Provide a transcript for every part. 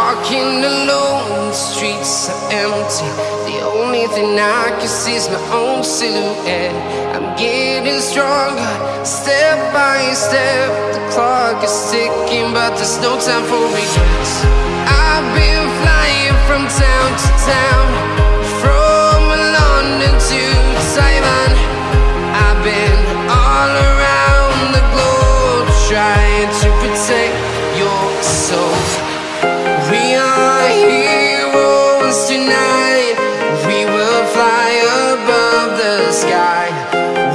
Walking alone, the streets are empty. The only thing I can see is my own silhouette. I'm getting stronger, step by step. The clock is ticking, but there's no time for regrets. I've been flying from town to town, from London to Taiwan. I've been all around the globe, trying to protect your soul. We are heroes tonight. We will fly above the sky.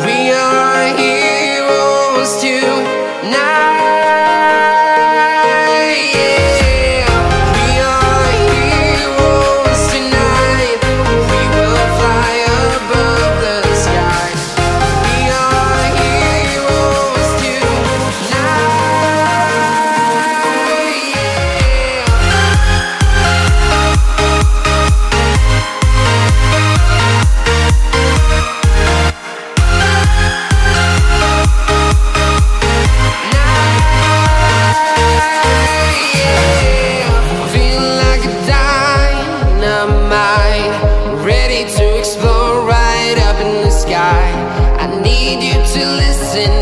We are heroes tonight. Yeah. We are heroes tonight. We will fly above the sky. We are heroes tonight. Ready to explore right up in the sky. I need you to listen